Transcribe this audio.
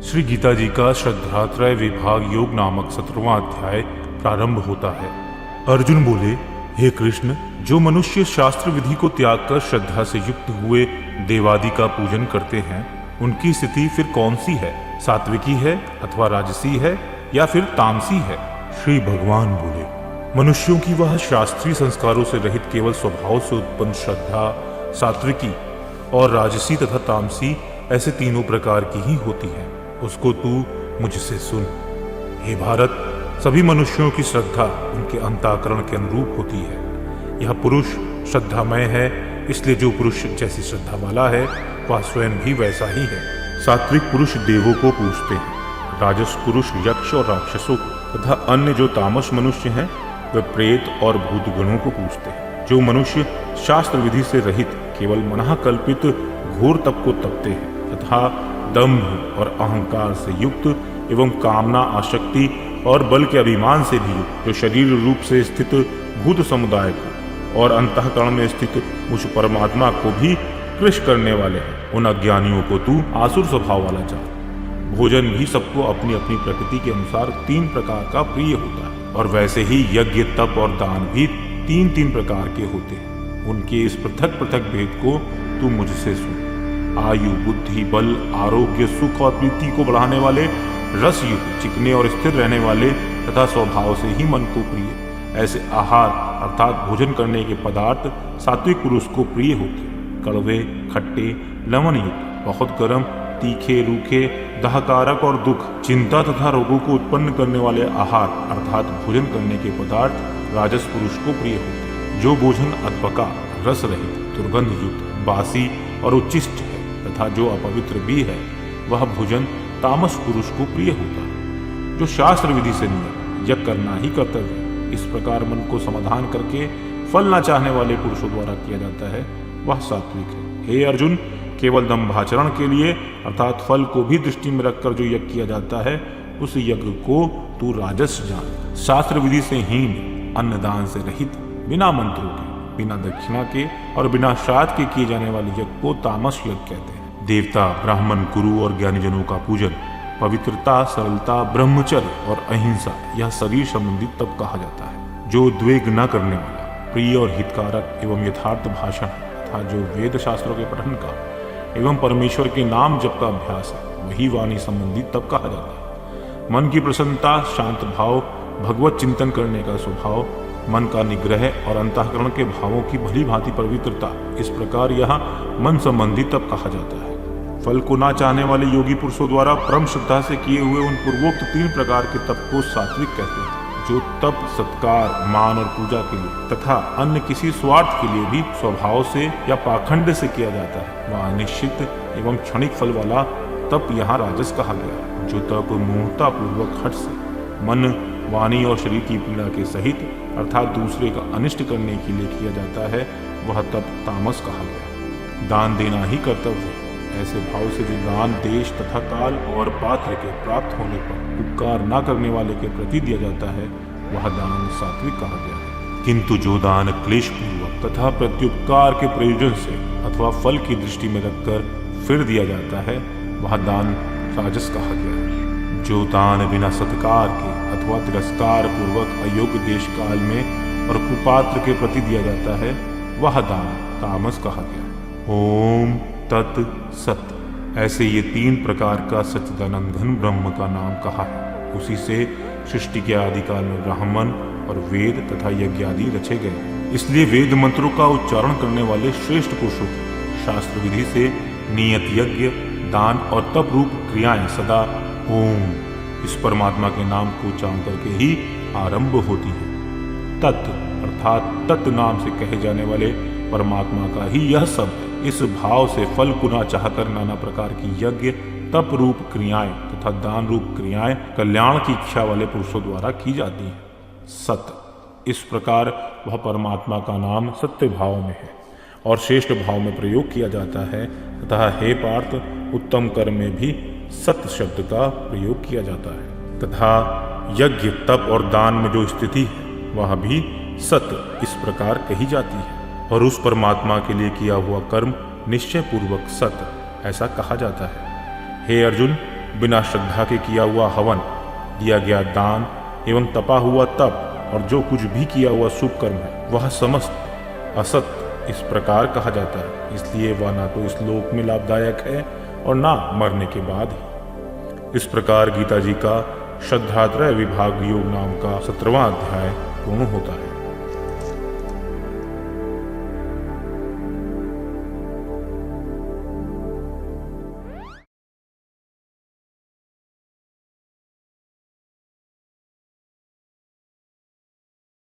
श्री गीता जी का श्रद्धात्रय विभाग योग नामक 17वां अध्याय प्रारंभ होता है। अर्जुन बोले, हे कृष्ण, जो मनुष्य शास्त्र विधि को त्याग कर श्रद्धा से युक्त हुए देवादि का पूजन करते हैं, उनकी स्थिति फिर कौन सी है? सात्विकी है अथवा राजसी है या फिर तामसी है? श्री भगवान बोले, मनुष्यों की वह शास्त्रीय संस्कारों से रहित केवल स्वभाव से उत्पन्न श्रद्धा सात्विकी और राजसी तथा तामसी ऐसे तीनों प्रकार की ही होती है। उसको तू मुझसे सुन। हे भारत, सभी मनुष्यों की श्रद्धा उनके अंतःकरण के अनुरूप होती है। यह पुरुष श्रद्धामय है, इसलिए जो पुरुष जैसी श्रद्धा वाला है वह स्वयं भी वैसा ही है। सात्विक पुरुष देवों को पूजते हैं, राजस पुरुष यक्ष और राक्षसों को, तथा अन्य जो तामस मनुष्य हैं वे प्रेत और भूत गणों को पूजते हैं। जो मनुष्य शास्त्र विधि से रहित केवल मनः कल्पित घोर तप को तपते हैं तथा दंभ और अहंकार से युक्त एवं कामना आसक्ति और बल के अभिमान से भी युक्त, जो शरीर रूप से स्थित भूत समुदाय को और अंतःकरण में स्थित मुझ परमात्मा को भी कृश करने वाले हैं, उन अज्ञानियों को तू आसुर स्वभाव वाला जान। भोजन भी सबको अपनी अपनी प्रकृति के अनुसार 3 प्रकार का प्रिय होता है, और वैसे ही यज्ञ, तप और दान भी 3-3 प्रकार के होते हैं। उनके इस पृथक पृथक भेद को तू मुझसे सुन। आयु, बुद्धि, बल, आरोग्य, सुख और प्रीति को बढ़ाने वाले, रस युक्त, चिकने और स्थिर रहने वाले तथा स्वभाव से ही मन को प्रिय ऐसे आहार अर्थात भोजन करने के पदार्थ सात्विक पुरुष को प्रिय होते। कड़वे, खट्टे, लवण युक्त, बहुत गर्म, तीखे, रूखे, दाहकारक और दुख, चिंता तथा रोगों को उत्पन्न करने वाले आहार अर्थात भोजन करने के पदार्थ राजस पुरुष को प्रिय होते। जो भोजन अल्पका, रस रहित, दुर्गंध युक्त, बासी और उच्चिष्ट है तथा जो अपवित्र भी है, वह भोजन तामस पुरुष को प्रिय होता है। जो शास्त्र विधि से नियत यज्ञ करना ही कर्तव्य है, इस प्रकार मन को समाधान करके फल न चाहने वाले पुरुषों द्वारा किया जाता है, वह सात्विक है। हे अर्जुन, केवल दंभाचरण के लिए अर्थात फल को भी दृष्टि में रखकर जो यज्ञ किया जाता है, उस यज्ञ को तू राजस जान। शास्त्र विधि से हीन, अन्नदान से रहित, बिना मंत्रों के, बिना दक्षिणा के और बिना श्राद्ध के किए जाने वाले यज्ञ को तामस यज्ञ कहते हैं। देवता, ब्राह्मण, गुरु और ज्ञानीजनों का पूजन, पवित्रता, सरलता, ब्रह्मचर्य और अहिंसा, यह शरीर संबंधी तप कहा जाता है। जो उद्वेग न करने वाला, प्रिय और हितकारक एवं यथार्थ भाषण तथा जो वेद शास्त्रों के पठन का एवं परमेश्वर के नाम जप का अभ्यास है, वही वाणी संबंधी तप कहा जाता है। मन की प्रसन्नता, शांत भाव, भगवत चिंतन करने का स्वभाव, मन का निग्रह और अंतःकरण के भावों की भली भांति पवित्रता, इस प्रकार यह मन संबंधी तप कहा जाता है। फल को ना चाहने वाले योगी पुरुषों द्वारा परम श्रद्धा से किए हुए उन पूर्वोक्त 3 प्रकार के तप को सात्विक कहते हैं। जो तप सत्कार, मान और पूजा के लिए तथा अन्य किसी स्वार्थ के लिए भी स्वभाव से या पाखंड से किया जाता है, वह अनिश्चित एवं क्षणिक फल वाला तप यहाँ राजस कहा गया है। जो तप मूर्ता पूर्वक हठ से मन, वाणी और शरीर की पीड़ा के सहित अर्थात दूसरे का अनिष्ट करने के लिए किया जाता है, वह तप तामस कहा गया। दान देना ही कर्तव्य है। ऐसे भाव से जो दान देश तथा काल और पात्र के प्राप्त होने पर उपकार न करने वाले के प्रति दिया जाता है, वह दान सात्विक कहा गया है। किंतु जो दान क्लेश पूर्वक तथा प्रत्युपकार के प्रयोजन से अथवा फल की दृष्टि में रखकर फिर दिया जाता है, वह दान राजस कहा गया है। जो दान बिना सत्कार के अथवा तिरस्कार पूर्वक अयोग्य देश काल में और कुपात्र के प्रति दिया जाता है, वह दान तामस कहा गया। ओम तत् सत। ऐसे ये 3 प्रकार का सच्चिदानंद घन ब्रह्म का नाम कहा है। उसी से सृष्टि के आदिकाल में ब्राह्मण और वेद तथा यज्ञ आदि रचे गए। इसलिए वेद मंत्रों का उच्चारण करने वाले श्रेष्ठ पुरुषों की शास्त्र विधि से नियत यज्ञ, दान और तप रूप क्रियाएं सदा ओम इस परमात्मा के नाम को उच्चारण करके ही आरंभ होती है। तत् अर्थात तत् नाम से कहे जाने वाले परमात्मा का ही यह सब है। इस भाव से फल को न चाहकर नाना प्रकार की यज्ञ, तप रूप क्रियाएं तथा दान रूप क्रियाएं कल्याण की इच्छा वाले पुरुषों द्वारा की जाती हैं। सत, इस प्रकार वह परमात्मा का नाम सत्य भाव में है और श्रेष्ठ भाव में प्रयोग किया जाता है तथा हे पार्थ, उत्तम कर्म में भी सत्य शब्द का प्रयोग किया जाता है तथा यज्ञ, तप और दान में जो स्थिति है वह भी सत्य इस प्रकार कही जाती है। और उस परमात्मा के लिए किया हुआ कर्म निश्चय पूर्वक सत्य ऐसा कहा जाता है। हे अर्जुन, बिना श्रद्धा के किया हुआ हवन, दिया गया दान एवं तपा हुआ तप और जो कुछ भी किया हुआ शुभ कर्म है वह समस्त असत इस प्रकार कहा जाता है, इसलिए वह ना तो इस लोक में लाभदायक है और ना मरने के बाद ही। इस प्रकार गीता जी का श्रद्धात्रय विभाग योग नाम का 17वां अध्याय पूर्ण होता है।